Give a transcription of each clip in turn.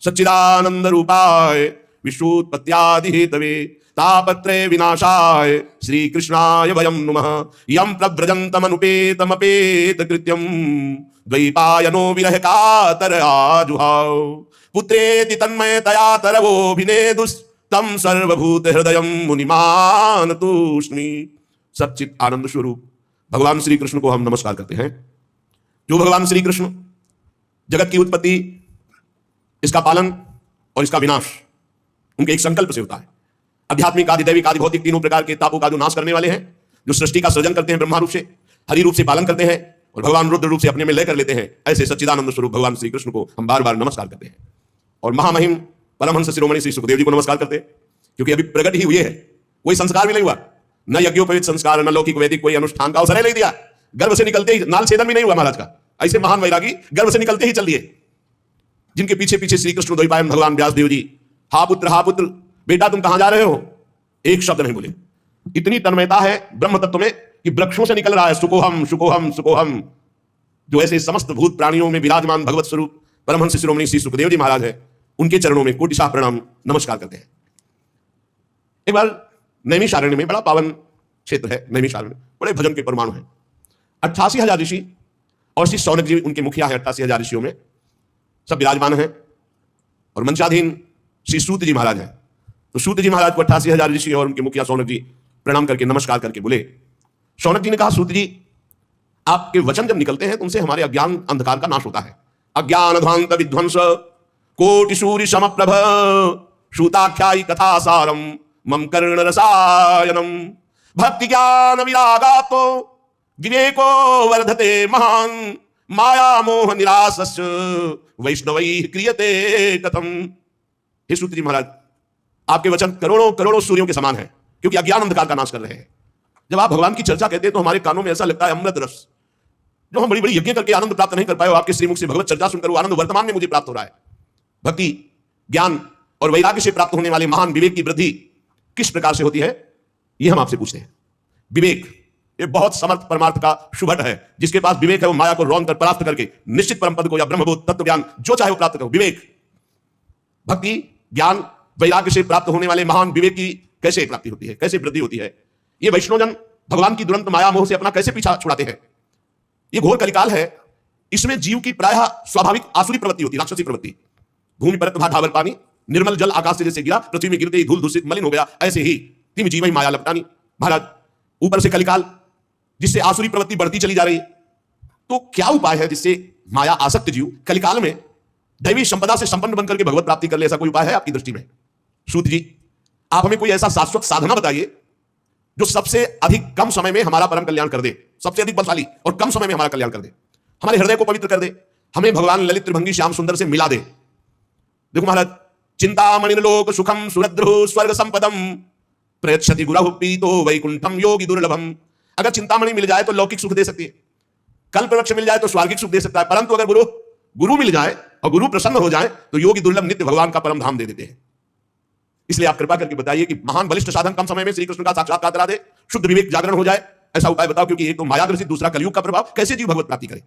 सच्चिदानंद रूपाय विश्वोत्पत्त्यादि Hathaway तापत्रय विनाशाय श्री कृष्णाय वयं नमः। यं प्रव्रजन्तमनुपेतमपेत कृत्यं द्वैपायनो विरह कातर आजुहाव पुत्रेति तन्मयतया तरवोभिनेदुस्तम सर्वभूत हृदयं मुनिमान तूष्णी। सच्चित आनंद स्वरूप भगवान श्री कृष्ण को हम नमस्कार करते हैं। जो भगवान श्री कृष्ण जगत की उत्पत्ति, इसका पालन और इसका विनाश उनके एक संकल्प से होता है। आध्यात्मिक, आदि दैविक, आदि भौतिक तीनों प्रकार के तापों का जो नाश करने वाले हैं, जो सृष्टि का सृजन करते हैं ब्रह्मा रूप से, हरि रूप से पालन करते हैं और भगवान रुद्र रूप से अपने में लय कर लेते हैं, ऐसे सच्चिदानंद स्वरूप भगवान श्री कृष्ण को हम बार बार नमस्कार करते हैं। और महामहिम परमहंस शिरोमणि श्री सुखदेव जी को नमस्कार करते हैं, क्योंकि अभी प्रकट ही हुए है, कोई संस्कार भी नहीं हुआ, न यज्ञोपवीत संस्कार, न लौकिक वैदिक कोई अनुष्ठान का अवसर नहीं दिया। गर्भ से निकलते ही नाल छेदन भी नहीं हुआ महाराज का। ऐसे महान वैरागी गर्भ से निकलते ही चल दिए, जिनके पीछे पीछे श्री कृष्ण द्वैपायन भगवान व्यासदेव जी हा पुत्र बेटा तुम कहां जा रहे हो, एक शब्द नहीं बोले। इतनी तन्मयता है ब्रह्म तत्व में कि वृक्षों से निकल रहा है सुकोहम सुकोहम सुकोहम। जो ऐसे समस्त भूत प्राणियों में विराजमान भगवत स्वरूप परमहंस शिरोमणि श्री सुखदेव जी महाराज है, उनके चरणों में कोटिशाह प्रणाम नमस्कार करते हैं। एक बार नैमिषारण्य में, बड़ा पावन क्षेत्र है नैमिषारण्य, बड़े भजन के परमाणु हैं। 88,000 ऋषि और श्री शौनक जी उनके मुखिया है। 88,000 ऋषियों में सब विराजमान हैं और मंचाधीन श्री सूत जी महाराज हैं। तो सूत जी महाराज को 88,000 ऋषि और उनके मुखिया शौनक जी प्रणाम करके नमस्कार करके बोले। शौनक जी ने कहा, सूत जी आपके वचन जब निकलते हैं तो उनसे हमारे अज्ञान अंधकार का नाश होता है। अज्ञान ध्वांत विध्वंस कोटि सूर्य समप्रभ सूताख्यायी कथा सारम मम कर्ण रसायनम भक्ति ज्ञान विरागातो विवेको वर्धते महान माया मोह निरासस्य वैष्णवैः क्रियते कथम। हे सूत जी महाराज, आपके वचन करोड़ों करोड़ों सूर्यों के समान है, क्योंकि अज्ञान अंधकार का नाश कर रहे हैं। जब आप भगवान की चर्चा कहते हैं तो हमारे कानों में ऐसा लगता है अमृत रस। जो हम बड़ी बड़ी यज्ञ करके आनंद प्राप्त नहीं कर पाए, आपके श्रीमुख से भगवत चर्चा सुनकर वो आनंद वर्तमान में मुझे प्राप्त हो रहा है। भक्ति, ज्ञान और वैराग्य से प्राप्त होने वाले महान विवेक की वृद्धि किस प्रकार से होती है, ये हम आपसे पूछते हैं। विवेक ये बहुत समर्थ परमार्थ का शुभट है। जिसके पास विवेक है वो माया को रौंद कर परास्त करके निश्चित परम पद को या ब्रह्मबोध तत्व ज्ञान जो चाहे वो प्राप्त करो। विवेक, भक्ति, ज्ञान, वैराग्य से प्राप्त होने वाले महान विवेक की कैसे प्राप्ति होती है, कैसे वृद्धि होती है। ये वैष्णवजन भगवान की दुरंत माया मोह से अपना कैसे पीछा छुड़ाते हैं। ये घोर कलिकाल है, इसमें जीव की प्रायः स्वाभाविक आसुरी प्रवृत्ति होती है, राक्षसी प्रवृत्ति। भूमि पर ढावर पानी, निर्मल जल आकाश से जैसे गिरा, पृथ्वी में गिरते ही धूल दूषित मलिन हो गया, ऐसे ही तिम जीव ही माया लपटानी। महाराज, ऊपर से कलिकाल जिससे आसुरी प्रवृत्ति बढ़ती चली जा रही, तो क्या उपाय है जिससे माया आसक्त जीव कलिकाल में दैवी संपदा से संपन्न बनकर के भगवत प्राप्ति कर ले? ऐसा कोई उपाय है आपकी दृष्टि में? सूत जी, आप हमें कोई ऐसा शाश्वत साधना बताइए जो सबसे अधिक कम समय में हमारा परम कल्याण कर दे, सबसे अधिक बलशाली और कम समय में हमारा कल्याण कर दे, हमारे हृदय को पवित्र कर दे, हमें भगवान ललित त्रिभंगी श्याम सुंदर से मिला दे। देखो महाराज, चिंतामणि लोक सुखम सुरद्रु स्वर्ग संपदम प्रयच्छति गुरु पीतो वैकुंठम योगी दुर्लभम। अगर चिंतामणि मिल जाए तो लौकिक सुख दे सकती है, कल्प वृक्ष मिल जाए तो स्वर्गिक सुख दे सकता है, परंतु अगर गुरु मिल जाए और गुरु प्रसन्न हो जाए तो योगी दुर्लभ नित्य भगवान का परम धाम दे देते हैं। इसलिए आप कृपा करके बताइए कि महान बलिष्ठ साधन कम समय में श्री कृष्ण का साक्षात्कार करा दे, शुद्ध विवेक जागरण हो जाए, ऐसा उपाय बताओ। क्योंकि एक तो मायाग्रसित, दूसरा कलयुग का प्रभाव, कैसे जीव भगवत प्राप्ति करे।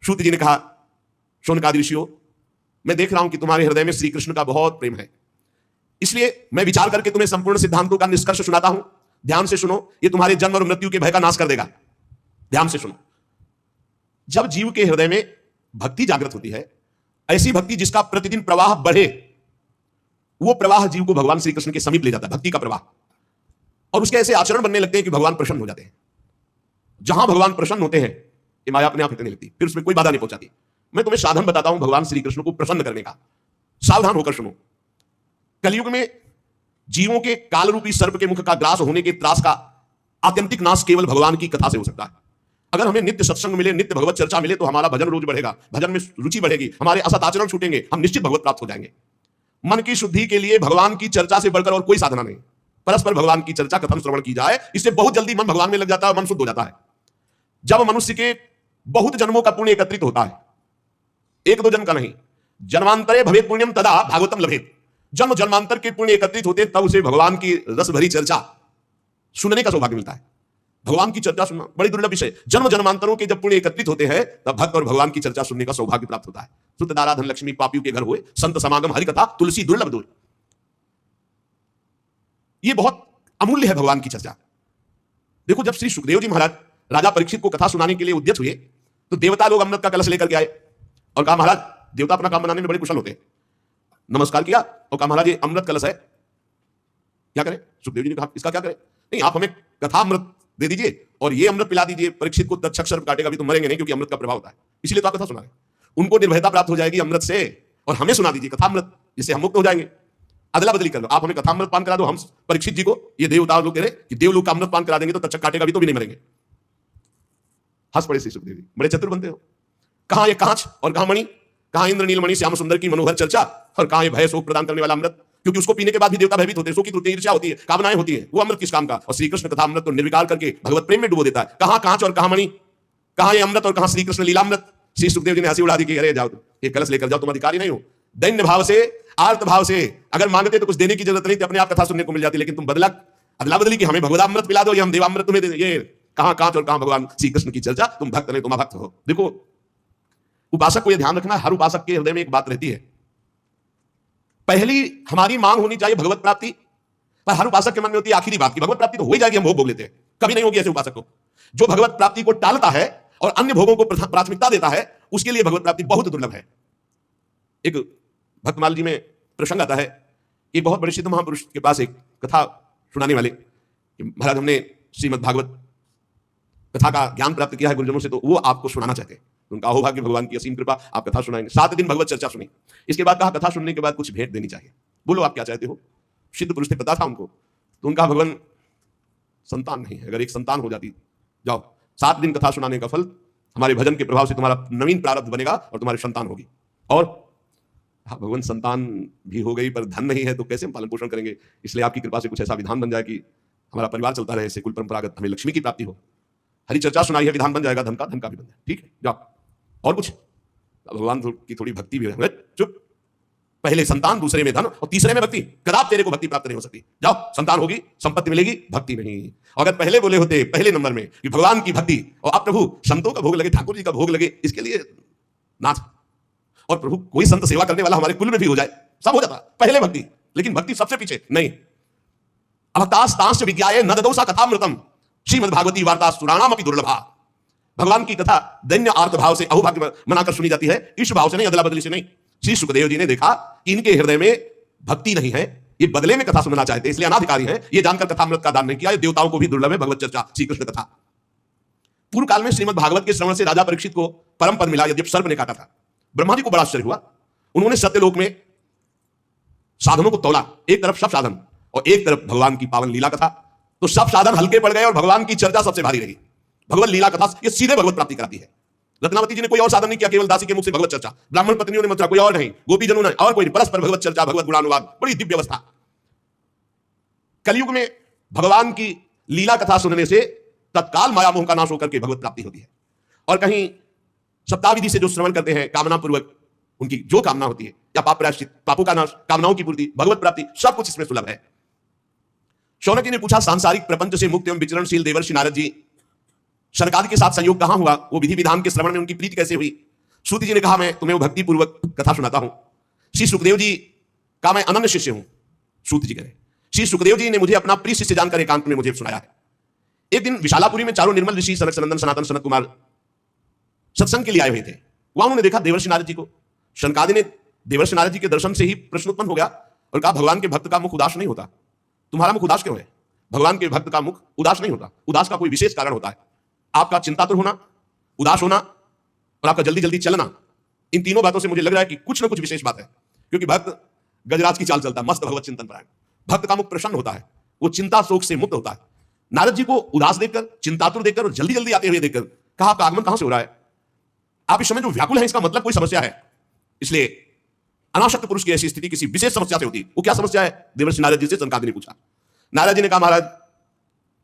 सूत जी ने कहा, शौनकादि ऋषियों, मैं देख रहा हूं कि तुम्हारे हृदय में श्री कृष्ण का बहुत प्रेम है, इसलिए मैं विचार करके तुम्हें संपूर्ण सिद्धांतों का निष्कर्ष सुनाता हूं। ध्यान से सुनो, ये तुम्हारे जन्म और मृत्यु के भय का नाश कर देगा। ध्यान से सुनो। जब जीव के हृदय में भक्ति जागृत होती है, ऐसी भक्ति जिसका प्रतिदिन प्रवाह बढ़े, वो प्रवाह जीव को भगवान श्री कृष्ण के समीप ले जाता है, भक्ति का प्रवाह। और उसके ऐसे आचरण बनने लगते हैं कि भगवान प्रसन्न हो जाते हैं। जहां भगवान प्रसन्न होते हैं, ये माया अपने आप हिटने लगती है, फिर उसमें कोई बाधा नहीं पहुंचाती। मैं तुम्हें साधन बताता हूं भगवान श्री कृष्ण को प्रसन्न करने का। सावधान होकर सुनो। कलयुग में जीवों के काल रूपी सर्प के मुख का ग्रास होने के त्रास का आत्यंतिक नाश केवल भगवान की कथा से हो सकता है। अगर हमें नित्य सत्संग मिले, नित्य भगवत चर्चा मिले, तो हमारा भजन रोज बढ़ेगा, भजन में रुचि बढ़ेगी, हमारे असत आचरण छूटेंगे, हम निश्चित भगवत प्राप्त हो जाएंगे। मन की शुद्धि के लिए भगवान की चर्चा से बढ़कर और कोई साधना नहीं। परस्पर भगवान की चर्चा कथन श्रवण की जाए, इससे बहुत जल्दी मन भगवान में लग जाता है, मन शुद्ध हो जाता है। जब मनुष्य के बहुत जन्मों का पुण्य एकत्रित होता है, एक दो जन्म का नहीं, जन्मांतरे भवेत पुण्यम तदा भागवतम लभेत। जन्म जन्मांतर के पुण्य एकत्रित होते, तब उसे भगवान की रस भरी चर्चा सुनने का सौभाग्य मिलता है। भगवान की चर्चा सुनना बड़ी दुर्लभ विषय। जन्म जन्मांतरों के जब पुण्य एकत्रित होते हैं तब भक्त और भगवान की चर्चा सुनने का सौभाग्य प्राप्त होता है। सुत दारा धन लक्ष्मी पापियों के घर हुए, संत समागम हरि कथा तुलसी दुर्लभ दूर। ये बहुत अमूल्य है भगवान की चर्चा। देखो, जब श्री सुखदेव जी महाराज राजा परीक्षित को कथा सुनाने के लिए उद्यत हुए तो देवता लोग अमृत का कलश लेकर के आए और कहा, महाराज, देवता अपना काम बनाने में बड़े कुशल होते हैं। नमस्कार किया और कहा, महाराज, ये अमृत कलश है, क्या करें? सुखदेव जी ने कहा, इसका क्या करें? नहीं, आप हमें कथा अमृत दे दीजिए और ये अमृत पिला दीजिए। परीक्षित को तक्षक सर्प काटेगा भी तो मरेंगे नहीं, क्योंकि अमृत का प्रभाव होता है, इसलिए तो आप कथा सुना रहे हैं। उनको निर्भयता प्राप्त हो जाएगी अमृत से और हमें सुना दीजिए कथा अमृत, जिससे हम मुक्त हो जाएंगे। अदला बदली कर लो, आप हमें कथा अमृत पान करा दो, हम परीक्षित जी को ये देवता लोग कह रहे कि देवलोक का अमृत पान करा देंगे तो तक्षक काटेगा भी तो भी नहीं मरेंगे। हंस पड़े श्री सुखदेव जी, बड़े चतुर बनते हो। कहां ये कांच और कहां मणि, कहां इंद्र नीलमणि श्याम सुंदर की मनोहर चर्चा, और कहां ये भय शोक प्रदान करने वाला अमृत, क्योंकि उसको पीने के बाद भी देवता भयभीत होते हैं, शोकित होते हैं, ईर्ष्या होती है, कामनाएं होती है, वो अमृत किस काम का? और श्री कृष्ण कथा अमृत तो निर्विकार करके भगवत प्रेम में डुबो देता है। कहां कांच और कहां मणि, कहां ये अमृत और कहां श्री कृष्ण लीलामृत। श्री सुखदेव जी ने हंसी उड़ा दी कि अरे जाओ, ये कलश लेकर जाओ, तुम अधिकारी नहीं हो। दैन्य भाव से, आर्त भाव से अगर मांगते तो कुछ देने की जरूरत नहीं थी, अपने आप कथा सुनने को मिल जाती, लेकिन तुम बदला अदला बदली कि हमें भगवदामृत पिला दो या हम देवामृत तुम्हें दे दें। ये कहां कांच और कहां भगवान श्री कृष्ण की चर्चा, तुम भक्त नहीं तुम अभक्त हो। देखो, उपासक को यह ध्यान रखना, हर उपासक के हृदय में एक बात रहती है, पहली हमारी मांग होनी चाहिए भगवत प्राप्ति, पर हर उपासक के मन में होती है आखिरी बात की भगवत प्राप्ति तो हो ही जाएगी, हम भोग भोग लेते हैं, कभी नहीं होगी ऐसे उपासक को। जो भगवत प्राप्ति को टालता है और अन्य भोगों को प्राथमिकता देता है, उसके लिए भगवत प्राप्ति बहुत दुर्लभ है। एक भक्तमाल जी में प्रसंग आता है, एक बहुत बड़े सिद्ध महापुरुष के पास एक कथा सुनाने वाले, महाराज हमने श्रीमद् भागवत कथा का ज्ञान प्राप्त किया है गुरुजनों से, तो वो आपको सुनाना चाहते हैं। उनका अहोभाग्य, भगवान की असीम कृपा, आप कथा सुनाएंगे। 7 दिन भगवत चर्चा सुनी, इसके बाद कहा कथा सुनने के बाद कुछ भेंट देनी चाहिए, बोलो आप क्या चाहते हो। सिद्ध पुरुष थे, पता था उनको, तो उनका भगवान संतान नहीं है, अगर एक संतान हो जाती, जाओ 7 दिन कथा सुनाने का फल हमारे भजन के प्रभाव से तुम्हारा नवीन प्रारब्ध बनेगा और तुम्हारी संतान होगी। और भगवान संतान भी हो गई पर धन नहीं है तो कैसे हम पालन पोषण करेंगे, इसलिए आपकी कृपा से कुछ ऐसा विधान बन जाए कि हमारा परिवार चलता रहे, इससे कुल परंपरागत हमें लक्ष्मी की प्राप्ति हो। हरी चर्चा सुनाई है, विधान बन जाएगा, धन का भी बन जाए, ठीक है जाओ। और कुछ भगवान की थोड़ी भक्ति भी है, चुप, पहले संतान, दूसरे में धन और तीसरे में भक्ति, कदाप तेरे को भक्ति प्राप्त नहीं हो सकती। जाओ, संतान होगी, संपत्ति मिलेगी, भक्ति नहीं। अगर पहले बोले होते पहले नंबर में कि भगवान की भक्ति और आप प्रभु संतों का भोग लगे, ठाकुर जी का भोग लगे, इसके लिए नाथ, और प्रभु कोई संत सेवा करने वाला हमारे कुल में भी हो जाए, सब हो जाता, पहले भक्ति, लेकिन भक्ति सबसे पीछे नहीं। अभक्तास्तांश्च विज्ञाये न ददौसा कथामृतम श्रीमद् भागवती वार्ता सुराणामपि दुर्लभा। भगवान की कथा दैन्य आर्त भाव से अहोभाग्य मनाकर सुनी जाती है, ईश भाव से नहीं, अदला बदली से नहीं। श्री सुखदेव जी ने देखा कि इनके हृदय में भक्ति नहीं है, ये बदले में कथा सुनना चाहते, इसलिए अनाधिकारी हैं, ये जानकर कथामृत का दान नहीं किया। ये देवताओं को भी दुर्लभ है भगवत चर्चा, श्री कृष्ण कथा। पूर्व काल में श्रीमद् भागवत के श्रवण से राजा परीक्षित को परम पद मिला, यद्यप सर्प ने काटा था। ब्रह्मा जी को बड़ा आश्चर्य हुआ, उन्होंने सत्यलोक में साधनों को तौला, एक तरफ सब साधन और एक तरफ भगवान की पावन लीला कथा, तो सब साधन हल्के पड़ गए और भगवान की चर्चा सबसे भारी रही। भगवत लीला कथा ये सीधे भगवत प्राप्ति कराती है। रत्नावती जी ने कोई और साधन नहीं किया, केवल दासी के मुख से भगवत चर्चा, ब्राह्मण पत्नियों ने मथुरा, कोई और नहीं, गोपी जनों ने और कोई, परस्पर भगवत चर्चा, भगवत गुणानुवाद, बड़ी दिव्य अवस्था। कलयुग में भगवान की लीला कथा सुनने से तत्काल माया मोह का नाश होकर के भगवत प्राप्ति होती है। और कहीं सप्ताह विधि से जो श्रवण करते हैं कामना पूर्वक, उनकी जो कामना होती है, या पाप प्रायश्चित, पापों का नाश, कामनाओं की पूर्ति, भगवत प्राप्ति, सब कुछ इसमें सुलभ है। शौनक जी ने पूछा, सांसारिक प्रपंच से मुक्त एवं विचरणशील देवर्षि नारद जी शनकादि के साथ संयोग कहां हुआ, वो विधि विधान के श्रवण में उनकी प्रीति कैसे हुई। सूत जी ने कहा, मैं तुम्हें भक्ति पूर्वक कथा सुनाता हूं। श्री सुखदेव जी का मैं अनन्य शिष्य हूं। सूत जी कहे, श्री सुखदेव जी ने मुझे अपना प्रिय शिष्य जानकर एकांत में मुझे सुनाया है। एक दिन विशालापुरी में चारों निर्मल ऋषि सनक सनंदन सनातन सनत कुमार सत्संग के लिए आए हुए थे। वहां उन्होंने देखा देवर्षि नारद जी को। शनकादि ने देवर्षि नारद जी के दर्शन से ही प्रश्न उत्पन्न हो गया और कहा, भगवान के भक्त का मुख उदास नहीं होता, तुम्हारा मुख उदास क्यों है? भगवान के भक्त का मुख उदास नहीं होता, उदास का कोई विशेष कारण होता है। आपका चिंतातुर होना, उदास होना और आपका जल्दी जल्दी चलना, इन तीनों बातों से मुझे लग रहा है कि कुछ ना कुछ विशेष बात है। क्योंकि भक्त गजराज की चाल चलता है, मस्त भगवत चिंतन परायण। भक्त का मुख प्रसन्न होता है, वो चिंता शोक से मुक्त होता है। नारद जी को उदास देखकर, चिंतातुर देखकर और जल्दी जल्दी आते हुए देखकर कहा, आपका आगमन कहां से हो रहा है? आप इस समय जो व्याकुल है, इसका मतलब कोई समस्या है। इसलिए अनासक्त पुरुष की ऐसी स्थिति किसी विशेष समस्या से होती। वो क्या समस्या है? देवर्षि नारद जी से शनकादि ने पूछा। नारद जी ने कहा, महाराज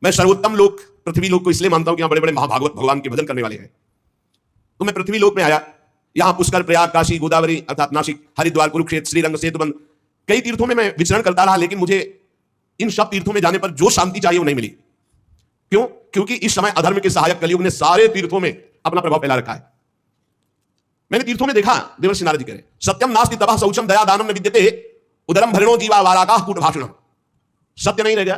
मैं सर्वोत्तम लोक पृथ्वी लोक को इसलिए मानता हूं कि यहां बड़े बड़े महाभागवत भगवान के भजन करने वाले हैं। तो मैं पृथ्वी लोक में आया, यहां पुष्कर, प्रयाग, काशी, गोदावरी अर्थात नासिक, हरिद्वार, कुरुक्षेत्र, श्रीरंग, सेतुबंध, कई तीर्थों में मैं विचरण करता रहा, लेकिन मुझे इन सब तीर्थों में जाने पर जो शांति चाहिए वो नहीं मिली। क्यों? क्योंकि इस समय अधर्म के सहायक कलयुग ने सारे तीर्थों में अपना प्रभाव फैला रखा है। मैंने तीर्थों में देखा, देवर्षि नारद जी कह रहे, सत्यम नास्ति तपः शौचम दया दानम न विद्यते उदरम भरणो जीवा वाराकाः कूट भाषणम। सत्य नहीं रह गया,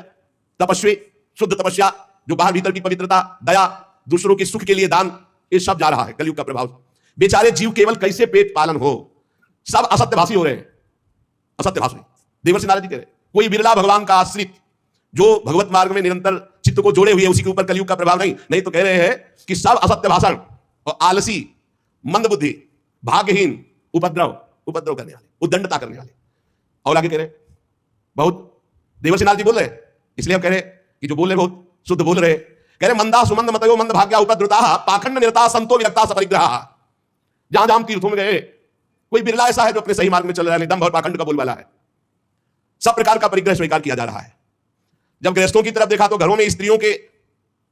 तपस्वी, शुद्ध तपस्या, जो बाहर भीतर की पवित्रता, दया, दूसरों के सुख के लिए दान, ये सब जा रहा है कलयुग का प्रभाव। बेचारे जीव केवल कैसे पेट पालन हो, सब असत्यभाषी हो रहे हैं, असत्यभाषी। देवर्षि नारद जी कह रहे, कोई बिरला भगवान का आश्रित जो भगवत मार्ग में निरंतर चित्त को जोड़े हुए उसी के ऊपर कलयुग का प्रभाव नहीं तो कह रहे हैं कि सब असत्य भाषण और आलसी, मंदबुद्धि, भाग्यहीन, उपद्रव करने वाले, उद्दंडता करने वाले। और आगे कह रहे बहुत देवर्षि नारद जी बोल रहे, इसलिए हम कह रहे कि जो बोल रहे बहुत शुद्ध बोल रहे। कह रहे मंदा सुमंद मतयो मंद भाग्या उपद्रुता पाखंड निरता संतो विरक्ता सपरिग्रह। जहां जहां तीर्थों में गए, कोई बिरला ऐसा है जो अपने सही मार्ग में चल रहा है, दंभ और पाखंड का बोलबाला है। सब प्रकार का परिग्रह स्वीकार किया जा रहा है। जब गृहस्थों की तरफ देखा तो घरों में स्त्रियों के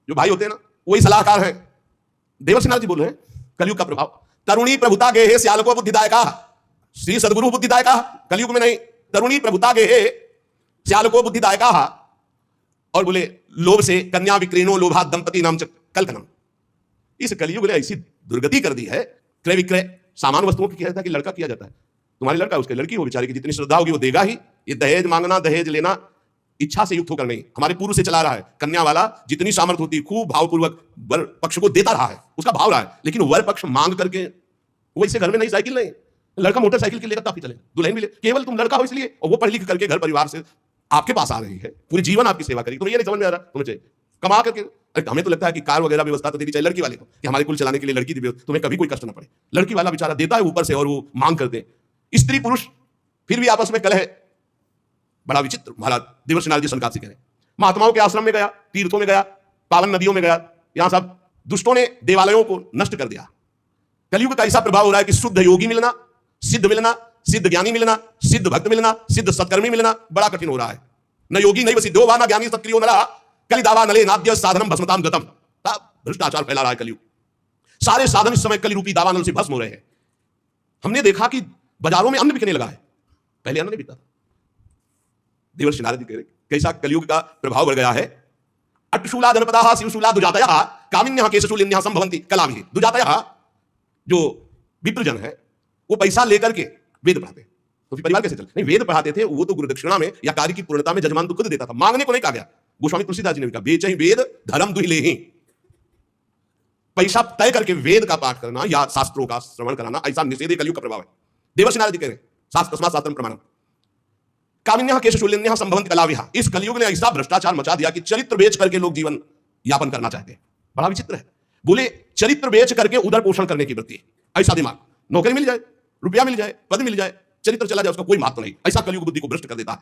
जो भाई होते हैं ना, वही सलाहकार हैं। देवर्षि नारद जी बोल रहे हैं कलयुग का प्रभाव। तरुणी प्रभुता गे हे श्याल को बुद्धिदायका, श्री सदगुरु बुद्धिदायका। कलयुग में नहीं, तरुणी प्रभुता गे हे श्याल को बुद्धिदायका। और बोले लोभ से कन्या विक्रीणो लोभा दंपति नाम कलकनम। इस कलयुग ने ऐसी दुर्गति कर दी है, क्रय विक्रय सामान वस्तुओं की किया जाता है कि लड़का किया जाता है, तुम्हारी लड़का उसके लड़की हो, बेचारे की जितनी श्रद्धा होगी वो देगा ही। ये दहेज मांगना, दहेज लेना इच्छा से युक्त होकर नहीं, हमारे पूर्व से चला रहा है। कन्या वाला जितनी सामर्थ्य होती है खूब भावपूर्वक वर पक्ष को देता रहा है, उसका भाव रहा है, लेकिन वर पक्ष मांग करके वैसे घर में नहीं, साइकिल नहीं, लड़का मोटरसाइकिल के लेकर काफी चले, दुल्हन भी ले, केवल तुम लड़का हो इसलिए, और वो पढ़ लिख करके घर परिवार से आपके पास आ रही है, पूरी जीवन आपकी सेवा करेगी। तुम्हें ये नहीं समझ में आ रहा, तुम्हें चाहिए कमा करके। हमें तो लगता है कि कार वगैरह व्यवस्था तो देनी चाहिए लड़की वाले को, कि हमारे कुल चलाने के लिए लड़की दी, तुम्हें कभी कोई कष्ट ना पड़े। लड़की वाला बेचारा देता है ऊपर से और वो मांग करते हैं। स्त्री पुरुष फिर भी आपस में कलह, बड़ा विचित्र। महाराज देवर्षि नारद जी संकाप से कह रहे, महात्माओं के आश्रम में गया, तीर्थों में गया, पावन नदियों में गया, यहां सब दुष्टों ने देवालयों को नष्ट कर दिया। कलयुग का ऐसा प्रभाव हो रहा है कि शुद्ध योगी मिलना, सिद्ध मिलना, सिद्ध ज्ञानी मिलना, सिद्ध भक्त मिलना, सिद्ध सत्कर्मी मिलना बड़ा कठिन हो रहा है। न योगी नहीं सिद्धो वा न ज्ञानी सत्क्रियो नरा कलिदावा नले नाद्य साधनम भस्मताम गतम। भ्रष्टाचार फैला रहा है कलयुग, सारे साधन इस समय कलि रूपी दावानल से भस्म हो रहे हैं। हमने देखा कि बाजारों में अन्न बिकने लगा है, पहले अन्न नहीं बिकता था। देवर्षि नारद जी कह रहे कैसा कलयुग का प्रभाव बढ़ गया है। अट्टशूला जनपदाः शिवशूला दुजातयः कामिन्यः केशशूलिन्यः संभवन्ति कलाभिः। दुजातयः जो विप्रजन है, वो पैसा लेकर के वेद पढ़ाते हैं, तो फिर परिवार कैसे चले? नहीं, वेद पढ़ाते थे वो तो गुरु दक्षिणा में या कार्य की पूर्णता में जजमान तो खुद देता था, मांगने को नहीं कहा गया। गोस्वामी तुलसीदास जी ने कहा बेचहि वेद धर्म दुहि ही। पैसा तय करके वेद का पाठ करना या शास्त्रों का श्रवण कराना, ऐसा निषेध कलयुग का प्रभाव है। देवर्षि नारद जी कह रहे शास्त्रम प्रमाणम कामिन्यः केशशूलिन्यः संभवन्ति कलाभिः। इस कलयुग ने ऐसा भ्रष्टाचार मचा दिया कि चरित्र बेच करके लोग जीवन यापन करना चाहते हैं। बड़ा विचित्र है। बोले चरित्र बेच करके उदर पोषण करने की वृत्ति, ऐसा दिमाग। नौकरी मिल जाए, रुपया मिल जाए, पद मिल जाए, चरित्र चला जाए, उसका कोई महत्व नहीं। ऐसा कलयुग बुद्धि को भ्रष्ट कर देता है।